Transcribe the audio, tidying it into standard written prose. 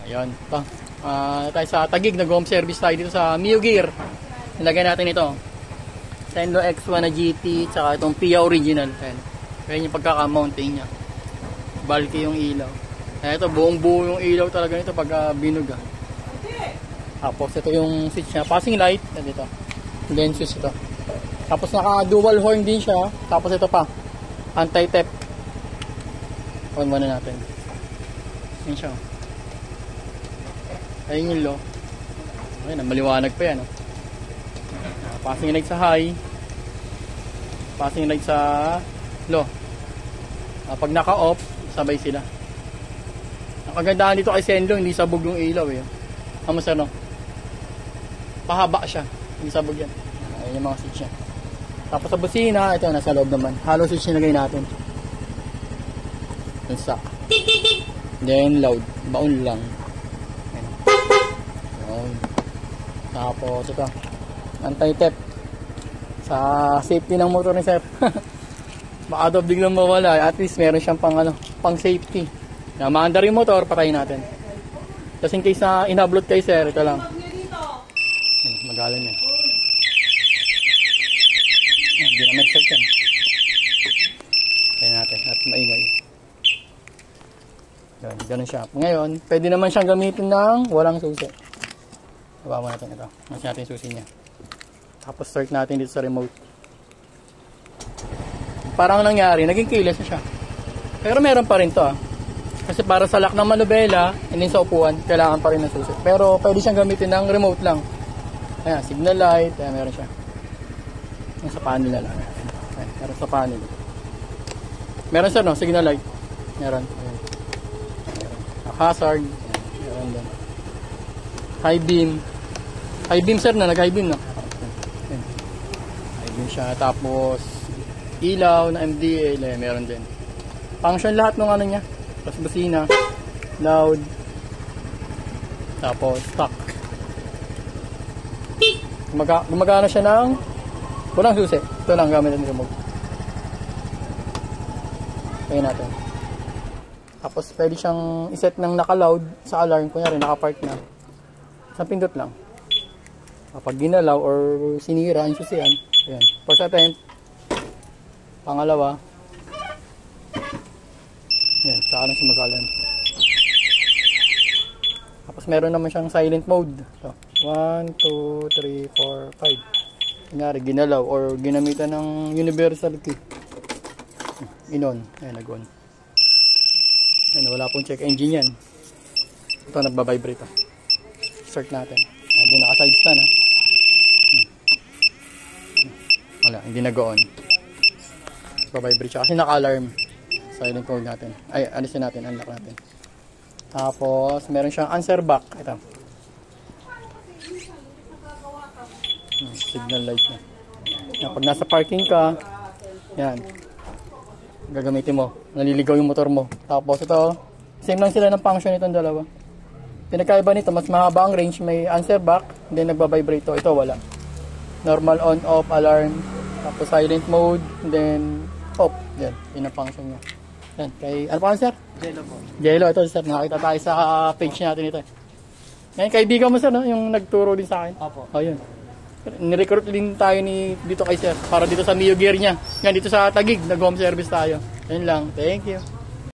Ayun. Ito. Tayo sa Taguig. Nag-home service tayo dito sa Mio Gear. Nilagay natin ito. Senlo X1 na GT. Tsaka itong Pia Original. Ayan. Ayan yung pagkaka-mounting niya. Bulky yung ilaw. Ayan, ito. Buong-buo yung ilaw talaga nito pag binuga. Tapos ito yung switch niya. Passing light. Ayan dito. Then switch ito. Tapos naka-dual horn din siya. Tapos ito pa. Anti-theft. On muna natin. Ayan siya. Ayun yung low. Ayun, maliwanag pa yan. Passing light sa high. Passing light sa low. Pag naka-off, sabay sila. Ang kagandahan dito kay Senlo, hindi sabog yung ilaw eh. Kamusta no? Pahaba siya. Hindi sabog yan. Ayun yung mga switch niya. Tapos sa busina, ito nasa loob naman. Hollow switch nilagay natin. Isa. Then loud. Baon lang. Ayan. Tapos ito. Anti-theft. Sa safety ng motor ni Sir. Baka daw biglang mawala. At least meron siyang pang safety. Na maandar yung motor, patayin natin. Just in case na inablot kay Sir, ito lang. Magalan niya. Hindi na mag-start yan. Patayin natin. At maingay. Ganun siya. Ngayon, pwede naman siyang gamitin ng walang susi. Ibawa natin ito. Mas natin yung susi niya. Tapos start natin dito sa remote. Parang nangyari, naging keyless na siya. Pero meron pa rin to Kasi para sa lock ng manubela, and then sa upuan, kailangan pa rin ng susi. Pero pwede siyang gamitin ng remote lang. Ayan, signal light. Ayan, meron siya. Yung sa panel na lang. Ayan, meron sa panel. Meron siya, no? Signal light. Meron. Ayan. Hazard. Meron din. High beam. High beam, sir, na. Nag-high beam, no? Ayan. High beam siya. Tapos, ilaw na MDA. Ayan, meron din. Function lahat ng ano niya. Tapos busina. Loud. Tapos, stock. Gumagana siya ng walang susi. Ito lang gamit ng remote. Ayan natin. Tapos pwede siyang iset ng naka-loud sa alarm. Kunyari naka-park na. Isang pindot lang. Kapag ginalaw or sinira ang susian. Ayan. First attempt. Pangalawa. Ayan. Saka lang siya mag-alarm. Tapos meron naman siyang silent mode. So, 1, 2, 3, 4, 5. Kunyari ginalaw or ginamitan ng universal key. In-on. Ayan, nag-on. Ayan, wala pong check engine yan. Ito, nagbabibrate. Start natin. Hindi naka-side stand Wala, hindi nag-on. Nagbabibrate siya kasi naka-alarm. Silent mode natin. Ay, alisin natin, unlock natin. Tapos, meron siyang answer back. Ito. Signal light na. Yan, pag nasa parking ka, yan. Gagamitin mo. Naliligaw yung motor mo. Tapos ito, same lang sila ng function itong dalawa. Pinagkaiba nito, mas mahaba ang range. May answer back, then nagbabibrate to. Ito wala. Normal on, off, alarm. Tapos silent mode, then off. Yan, yun ang function niya. Yan, kay, ano pa sir? Jello po. Jello, ito sir. Nakakita tayo sa page natin ito. Ngayon, kaibigan mo sir, no? Yung nagturo din sa akin. Opo. O, yun. Nirecruit din tayo dito kay sir para dito sa Mio Gear niya. Yan, dito sa Taguig, nag-home service tayo. Yun lang. Thank you.